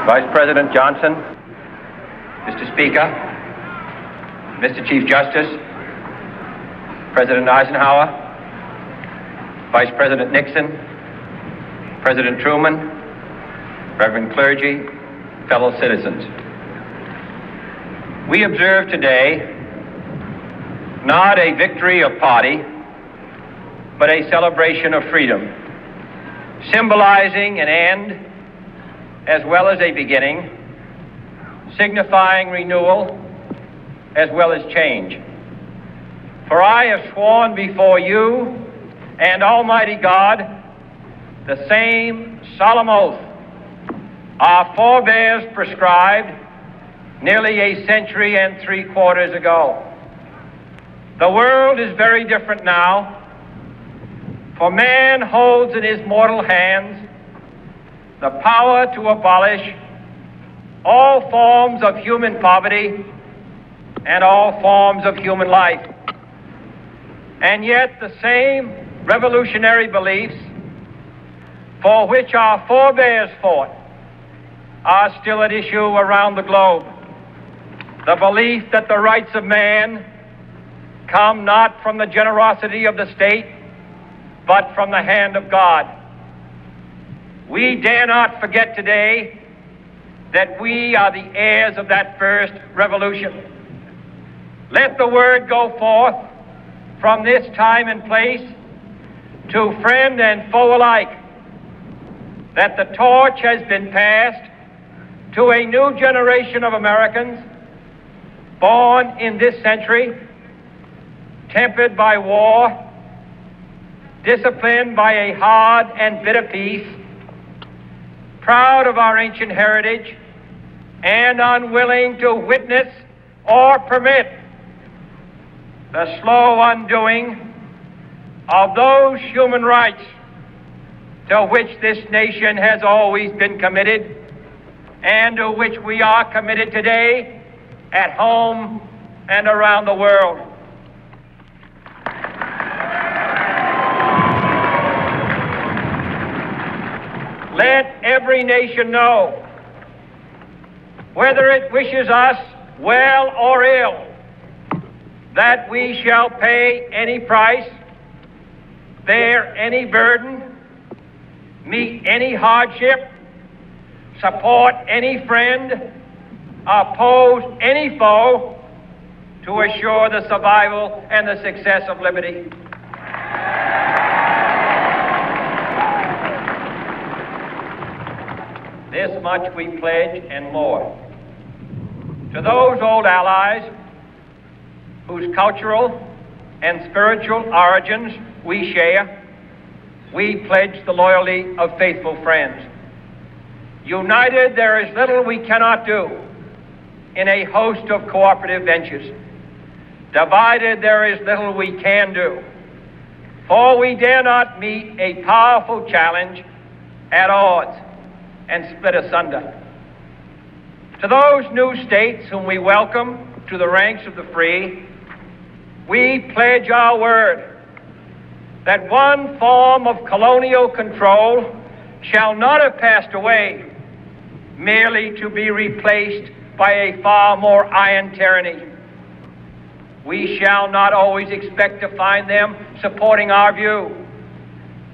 Vice President Johnson, Mr. Speaker, Mr. Chief Justice, President Eisenhower, Vice President Nixon, President Truman, Reverend clergy, fellow citizens. We observe today not a victory of party, but a celebration of freedom, symbolizing an end as well as a beginning, signifying renewal as well as change. For I have sworn before you and Almighty God the same solemn oath our forebears prescribed nearly a century and 3/4 ago. The world is very different now, for man holds in his mortal hands the power to abolish all forms of human poverty and all forms of human life. And yet the same revolutionary beliefs for which our forebears fought are still at issue around the globe. The belief that the rights of man come not from the generosity of the state, but from the hand of God. We dare not forget today that we are the heirs of that first revolution. Let the word go forth from this time and place to friend and foe alike that the torch has been passed to a new generation of Americans born in this century, tempered by war, disciplined by a hard and bitter peace, proud of our ancient heritage, and unwilling to witness or permit the slow undoing of those human rights to which this nation has always been committed and to which we are committed today at home and around the world. Let every nation know, whether it wishes us well or ill, that we shall pay any price, bear any burden, meet any hardship, support any friend, oppose any foe to assure the survival and the success of liberty. This much we pledge and more. To those old allies whose cultural and spiritual origins we share, we pledge the loyalty of faithful friends. United, there is little we cannot do in a host of cooperative ventures. Divided, there is little we can do, for we dare not meet a powerful challenge at odds and split asunder. To those new states whom we welcome to the ranks of the free, we pledge our word that one form of colonial control shall not have passed away, merely to be replaced by a far more iron tyranny. We shall not always expect to find them supporting our view,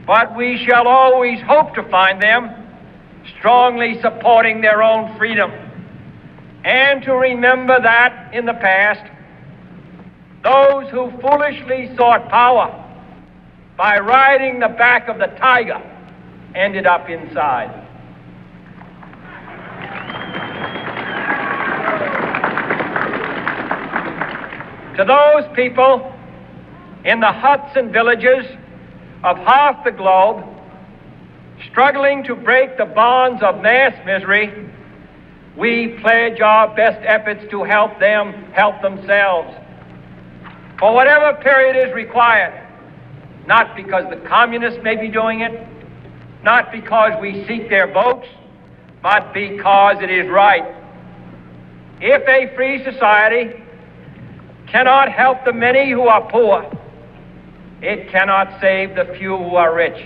but we shall always hope to find them strongly supporting their own freedom, and to remember that in the past, those who foolishly sought power by riding the back of the tiger ended up inside. To those people in the huts and villages of half the globe struggling to break the bonds of mass misery, we pledge our best efforts to help them help themselves for whatever period is required, not because the communists may be doing it, not because we seek their votes, but because it is right. If a free society cannot help the many who are poor, it cannot save the few who are rich.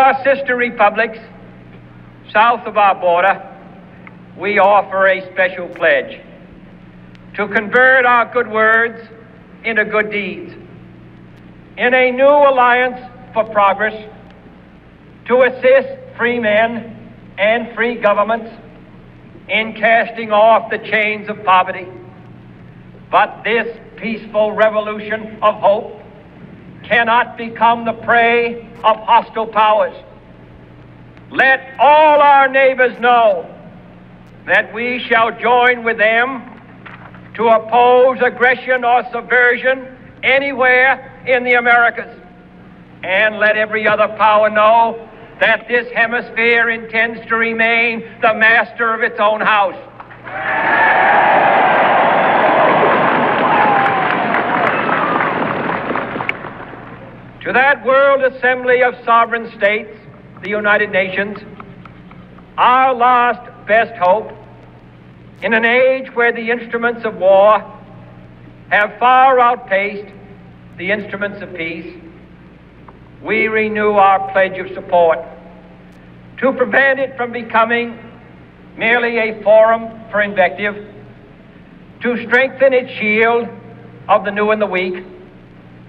our sister republics south of our border, we offer a special pledge to convert our good words into good deeds, in a new alliance for progress, to assist free men and free governments in casting off the chains of poverty. But this peaceful revolution of hope cannot become the prey of hostile powers. Let all our neighbors know that we shall join with them to oppose aggression or subversion anywhere in the Americas. And let every other power know that this hemisphere intends to remain the master of its own house. To that world assembly of sovereign states, the United Nations, our last best hope, in an age where the instruments of war have far outpaced the instruments of peace, we renew our pledge of support to prevent it from becoming merely a forum for invective, to strengthen its shield of the new and the weak,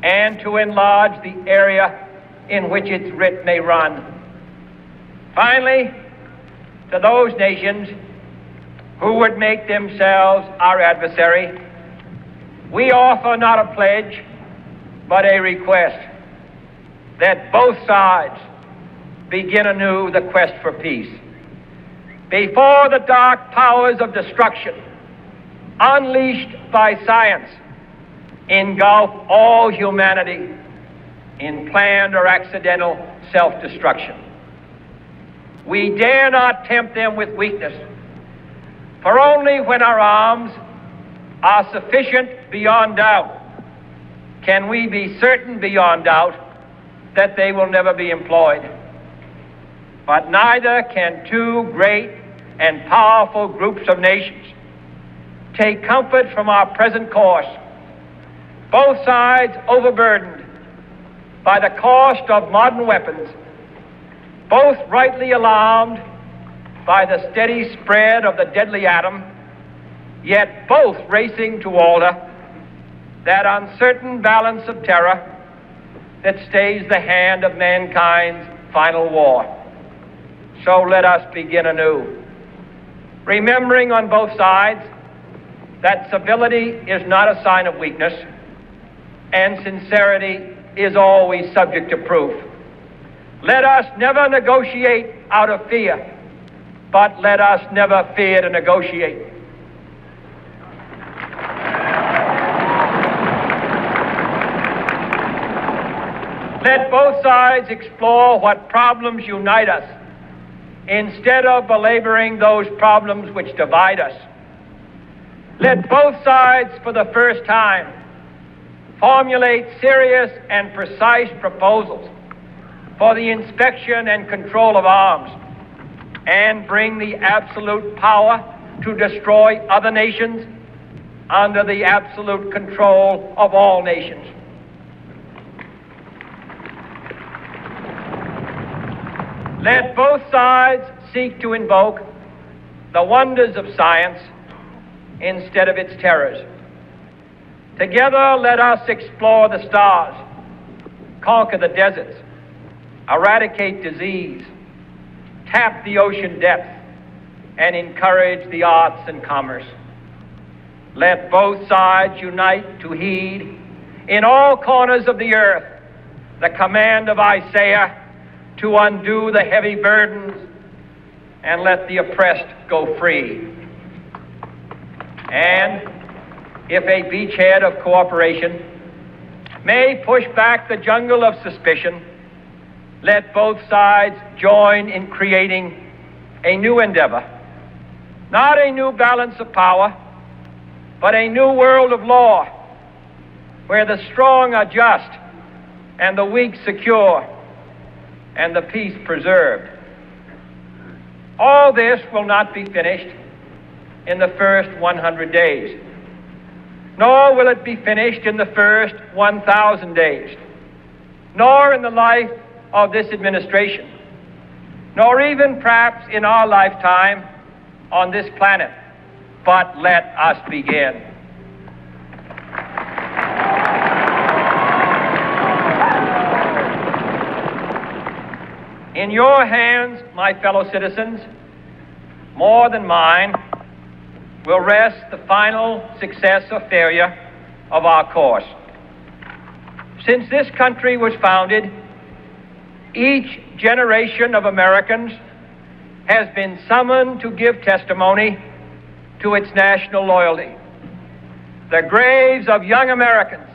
and to enlarge the area in which its writ may run. Finally, to those nations who would make themselves our adversary, we offer not a pledge, but a request that both sides begin anew the quest for peace. Before the dark powers of destruction, unleashed by science, engulf all humanity in planned or accidental self-destruction, we dare not tempt them with weakness, for only when our arms are sufficient beyond doubt can we be certain beyond doubt that they will never be employed. But neither can two great and powerful groups of nations take comfort from our present course, both sides overburdened by the cost of modern weapons, both rightly alarmed by the steady spread of the deadly atom, yet both racing to alter that uncertain balance of terror that stays the hand of mankind's final war. So let us begin anew, remembering on both sides that civility is not a sign of weakness, and sincerity is always subject to proof. Let us never negotiate out of fear, but let us never fear to negotiate. Let both sides explore what problems unite us, instead of belaboring those problems which divide us. Let both sides, for the first time, formulate serious and precise proposals for the inspection and control of arms, and bring the absolute power to destroy other nations under the absolute control of all nations. Let both sides seek to invoke the wonders of science instead of its terrors. Together, let us explore the stars, conquer the deserts, eradicate disease, tap the ocean depth, and encourage the arts and commerce. Let both sides unite to heed in all corners of the earth the command of Isaiah to undo the heavy burdens and let the oppressed go free. And if a beachhead of cooperation may push back the jungle of suspicion, let both sides join in creating a new endeavor, not a new balance of power, but a new world of law, where the strong are just and the weak secure and the peace preserved. All this will not be finished in the first 100 days, nor will it be finished in the first 1,000 days, nor in the life of this administration. nor even perhaps in our lifetime on this planet. But let us begin. In your hands, my fellow citizens, more than mine, will rest the final success or failure of our course. Since this country was founded, each generation of Americans has been summoned to give testimony to its national loyalty. The graves of young Americans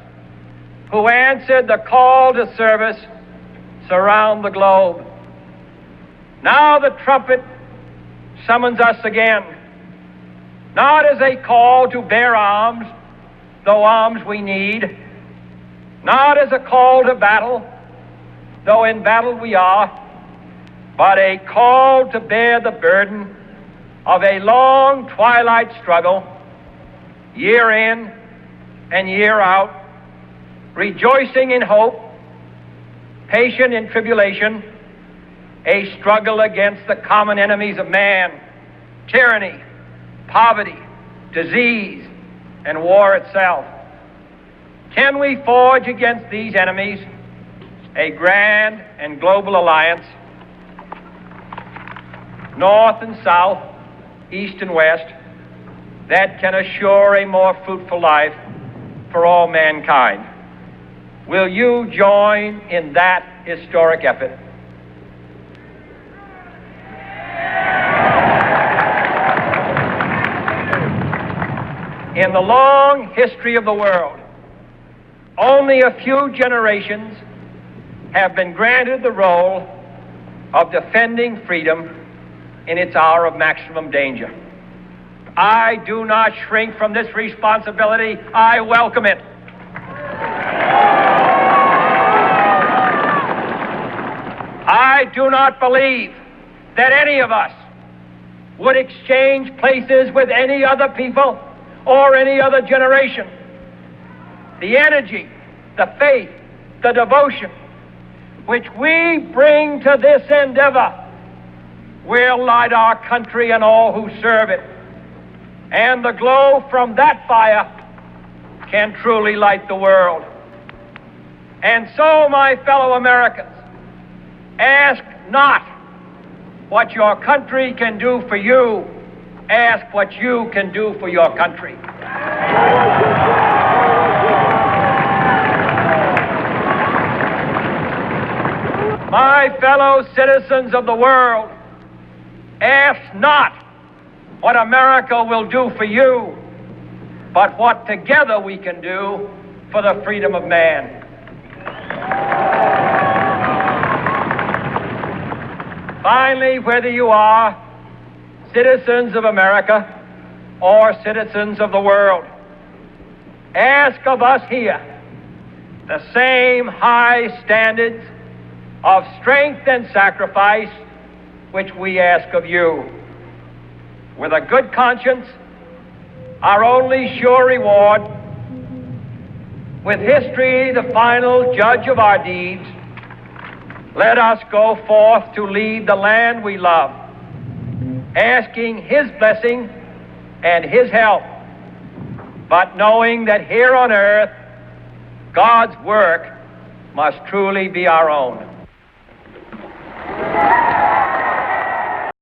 who answered the call to service surround the globe. Now the trumpet summons us again, not as a call to bear arms, though arms we need, not as a call to battle, though in battle we are, but a call to bear the burden of a long twilight struggle, year in and year out, rejoicing in hope, patient in tribulation, a struggle against the common enemies of man, tyranny, poverty, disease, and war itself. Can we forge against these enemies a grand and global alliance, north and south, east and west, that can assure a more fruitful life for all mankind? Will you join in that historic effort? In the long history of the world, only a few generations have been granted the role of defending freedom in its hour of maximum danger. I do not shrink from this responsibility. I welcome it. I do not believe that any of us would exchange places with any other people or any other generation. The energy, the faith, the devotion which we bring to this endeavor will light our country and all who serve it. And the glow from that fire can truly light the world. And so, my fellow Americans, ask not what your country can do for you. Ask what you can do for your country. My fellow citizens of the world, ask not what America will do for you, but what together we can do for the freedom of man. Finally, whether you are citizens of America or citizens of the world, ask of us here the same high standards of strength and sacrifice which we ask of you. With a good conscience, our only sure reward, with history the final judge of our deeds, let us go forth to lead the land we love, asking His blessing and His help, but knowing that here on earth, God's work must truly be our own.